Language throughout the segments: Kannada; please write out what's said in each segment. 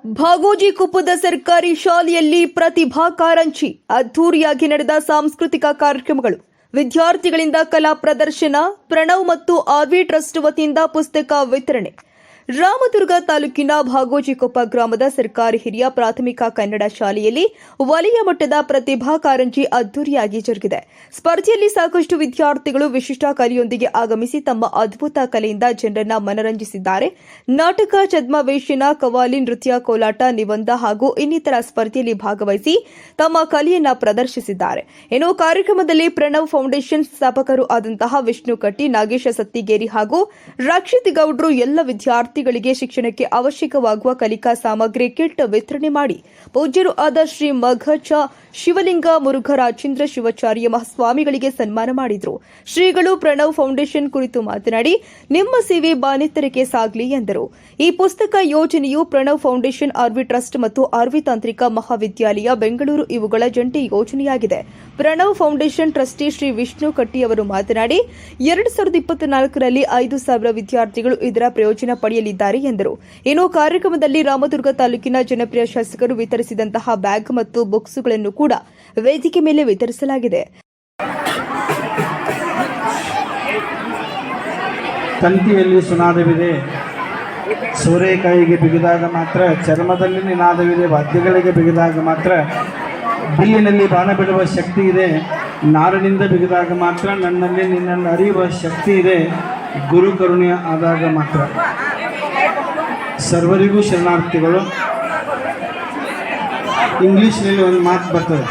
ಭಾಗೋಜಿ ಕುಪ್ಪದ ಸರ್ಕಾರಿ ಶಾಲೆಯಲ್ಲಿ ಪ್ರತಿಭಾ ಕಾರಂಜಿ ಅದ್ದೂರಿಯಾಗಿ ನಡೆದ ಸಾಂಸ್ಕೃತಿಕ ಕಾರ್ಯಕ್ರಮಗಳು. ವಿದ್ಯಾರ್ಥಿಗಳಿಂದ ಕಲಾ ಪ್ರದರ್ಶನ, ಪ್ರಣವ್ ಮತ್ತು ಆರ್ವಿ ಟ್ರಸ್ಟ್ ವತಿಯಿಂದ ಪುಸ್ತಕ ವಿತರಣೆ. ರಾಮದುರ್ಗ ತಾಲೂಕಿನ ಭಾಗೋಜಿಕೊಪ್ಪ ಗ್ರಾಮದ ಸರ್ಕಾರಿ ಹಿರಿಯ ಪ್ರಾಥಮಿಕ ಕನ್ನಡ ಶಾಲೆಯಲ್ಲಿ ವಲಯ ಮಟ್ಟದ ಪ್ರತಿಭಾ ಕಾರಂಜಿ ಅದ್ದೂರಿಯಾಗಿ ಜರುಗಿದೆ. ಸ್ಪರ್ಧೆಯಲ್ಲಿ ಸಾಕಷ್ಟು ವಿದ್ಯಾರ್ಥಿಗಳು ವಿಶಿಷ್ಟ ಕಲೆಯೊಂದಿಗೆ ಆಗಮಿಸಿ ತಮ್ಮ ಅದ್ಭುತ ಕಲೆಯಿಂದ ಜನರನ್ನ ಮನರಂಜಿಸಿದ್ದಾರೆ. ನಾಟಕ, ಛದ್ಮವೇಷನ, ಕವಾಲಿ, ನೃತ್ಯ, ಕೋಲಾಟ, ನಿಬಂಧ ಹಾಗೂ ಇನ್ನಿತರ ಸ್ಪರ್ಧೆಯಲ್ಲಿ ಭಾಗವಹಿಸಿ ತಮ್ಮ ಕಲೆಯನ್ನ ಪ್ರದರ್ಶಿಸಿದ್ದಾರೆ. ಇನ್ನು ಕಾರ್ಯಕ್ರಮದಲ್ಲಿ ಪ್ರಣವ್ ಫೌಂಡೇಶನ್ ಸ್ಥಾಪಕರು ಆದಂತಹ ವಿಷ್ಣು ಕಟ್ಟಿ, ನಾಗೇಶ ಸತ್ತಿಗೇರಿ ಹಾಗೂ ರಕ್ಷಿತ್ ಗೌಡ್ರು ಎಲ್ಲ ವಿದ್ಯಾರ್ಥಿಗಳಿಗೆ ಶಿಕ್ಷಣಕ್ಕೆ ಅವಶ್ಯಕವಾಗುವ ಕಲಿಕಾ ಸಾಮಗ್ರಿ ಕಿಟ್ ವಿತರಣೆ ಮಾಡಿ ಪೂಜ್ಯರು ಆದ ಶ್ರೀ ಮಘಚ ಶಿವಲಿಂಗ ಮುರುಘರಾಜೇಂದ್ರ ಶಿವಾಚಾರ್ಯ ಮಹಾಸ್ವಾಮಿಗಳಿಗೆ ಸನ್ಮಾನ ಮಾಡಿದರು. ಶ್ರೀಗಳು ಪ್ರಣವ್ ಫೌಂಡೇಶನ್ ಕುರಿತು ಮಾತನಾಡಿ, ನಿಮ್ಮ ಸೇವೆ ಬಾನೆತ್ತರಕ್ಕೆ ಸಾಗಲಿ ಎಂದರು. ಈ ಪುಸ್ತಕ ಯೋಜನೆಯು ಪ್ರಣವ್ ಫೌಂಡೇಶನ್, ಆರ್ವಿ ಟ್ರಸ್ಟ್ ಮತ್ತು ಆರ್ವಿ ತಾಂತ್ರಿಕ ಮಹಾವಿದ್ಯಾಲಯ ಬೆಂಗಳೂರು ಇವುಗಳ ಜಂಟಿ ಯೋಜನೆಯಾಗಿದೆ. ಪ್ರಣವ್ ಫೌಂಡೇಶನ್ ಟ್ರಸ್ಟಿ ಶ್ರೀ ವಿಷ್ಣು ಕಟ್ಟಿ ಅವರು ಮಾತನಾಡಿ, 2024ರಲ್ಲಿ 5,000 ವಿದ್ಯಾರ್ಥಿಗಳು ಇದರ ಪ್ರಯೋಜನ ಪಡೆಯಲಿದ್ದಾರೆ ಎಂದರು. ಇನ್ನು ಕಾರ್ಯಕ್ರಮದಲ್ಲಿ ರಾಮದುರ್ಗ ತಾಲೂಕಿನ ಜನಪ್ರಿಯ ಶಾಸಕರು ವಿತರಿಸಿದಂತಹ ಬ್ಯಾಗ್ ಮತ್ತು ಬಾಕ್ಸ್ಗಳನ್ನು ಕೂಡ ವೇದಿಕೆ ಮೇಲೆ ವಿತರಿಸಲಾಗಿದೆ. ತಂತಿಯಲ್ಲಿ ಸುನಾದವಿದೆ, ಸೋರೆಕಾಯಿಗೆ ಬಿಗಿದಾಗ ಮಾತ್ರ, ಚರ್ಮದಲ್ಲಿ ನಿನಾದವಿದೆ, ವಾದ್ಯಗಳಿಗೆ ಬಿಗಿದಾಗ ಮಾತ್ರ, ಬಿಲ್ಲಿನಲ್ಲಿ ಬಾಣ ಬಿಡುವ ಶಕ್ತಿ ಇದೆ, ನಾರಿನಿಂದ ಬಿಗಿದಾಗ ಮಾತ್ರ, ನನ್ನಲ್ಲಿ ನಿನ್ನನ್ನು ಅರಿಯುವ ಶಕ್ತಿ ಇದೆ, ಗುರು ಕರುಣೆ ಆದಾಗ ಮಾತ್ರ. ಸರ್ವರಿಗೂ ಶರಣಾರ್ಥಿಗಳು. ಇಂಗ್ಲಿಷ್ನಲ್ಲಿ ಒಂದು ಮಾತು ಬರ್ತದೆ.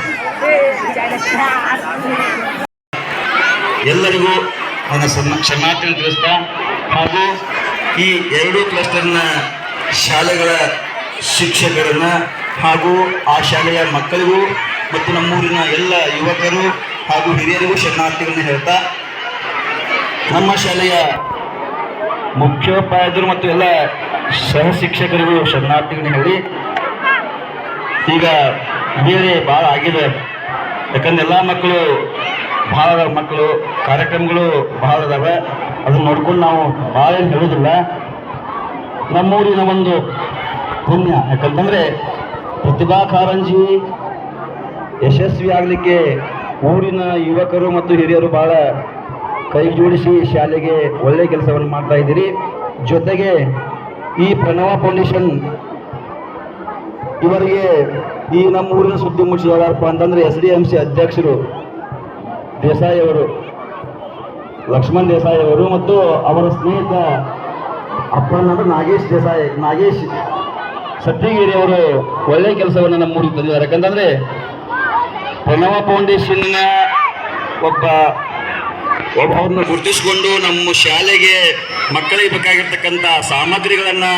ಎಲ್ಲರಿಗೂ ನನ್ನ ಶರಣಾರ್ಥಿಗಳನ್ನು ತಿಳಿಸ್ತಾ ಹಾಗೂ ಈ ಎರಡೂ ಕ್ಲಸ್ಟರ್ನ ಶಾಲೆಗಳ ಶಿಕ್ಷಕರನ್ನು ಹಾಗೂ ಆ ಶಾಲೆಯ ಮಕ್ಕಳಿಗೂ ಮತ್ತು ನಮ್ಮೂರಿನ ಎಲ್ಲ ಯುವಕರು ಹಾಗೂ ಹಿರಿಯರಿಗೂ ಶರಣಾರ್ಥಿಗಳನ್ನು ಹೇಳ್ತಾ, ನಮ್ಮ ಶಾಲೆಯ ಮುಖ್ಯೋಪಾಧ್ಯಾಯರು ಮತ್ತು ಎಲ್ಲ ಸಹ ಶಿಕ್ಷಕರಿಗೂ ಶರಣಾರ್ಥಿಗಳನ್ನು ಹೇಳಿ, ಈಗ ಬೇರೆ ಭಾಳ ಆಗಿದೆ. ಯಾಕಂದ್ರೆ ಎಲ್ಲ ಭಾಳ ಮಕ್ಕಳು ಕಾರ್ಯಕ್ರಮಗಳು ಭಾಳ ಇದಾವೆ. ಅದನ್ನು ನೋಡ್ಕೊಂಡು ನಾವು ಭಾಳ ಏನು ಹೇಳೋದಿಲ್ಲ. ನಮ್ಮೂರಿನ ಒಂದು ಪುಣ್ಯ, ಯಾಕಂತಂದರೆ ಪ್ರತಿಭಾ ಕಾರಂಜಿ ಯಶಸ್ವಿ ಆಗಲಿಕ್ಕೆ ಊರಿನ ಯುವಕರು ಮತ್ತು ಹಿರಿಯರು ಭಾಳ ಕೈ ಜೋಡಿಸಿ ಶಾಲೆಗೆ ಒಳ್ಳೆಯ ಕೆಲಸವನ್ನು ಮಾಡ್ತಾ ಇದ್ದೀರಿ. ಜೊತೆಗೆ ಈ ಪ್ರಣವ ಫೌಂಡೇಶನ್ ಇವರಿಗೆ ಈ ನಮ್ಮ ಊರಿನ ಸುದ್ದಿ ಮುಚ್ಚಿ ಯಾರಪ್ಪ ಅಂತಂದರೆ SDMC ಅಧ್ಯಕ್ಷರು ದೇಸಾಯಿ ಅವರು, ಲಕ್ಷ್ಮಣ್ ದೇಸಾಯಿ ಅವರು ಮತ್ತು ಅವರ ಸ್ನೇಹಿತ ಅಪ್ಪನಾದ ನಾಗೇಶ್ ಸತ್ತಿಗೇರಿ ಅವರು ಒಳ್ಳೆಯ ಕೆಲಸವನ್ನು ನಮ್ಮ ಊರಿಗೆ ತಂದಿದ್ದಾರೆ. ಯಾಕಂತಂದರೆ ಪ್ರಣವ ಫೌಂಡೇಶನ್ನ ಅವ್ರನ್ನ ಗುರುತಿಸಿಕೊಂಡು ನಮ್ಮ ಶಾಲೆಗೆ ಮಕ್ಕಳಿಗೆ ಬೇಕಾಗಿರ್ತಕ್ಕಂಥ ಸಾಮಗ್ರಿಗಳನ್ನು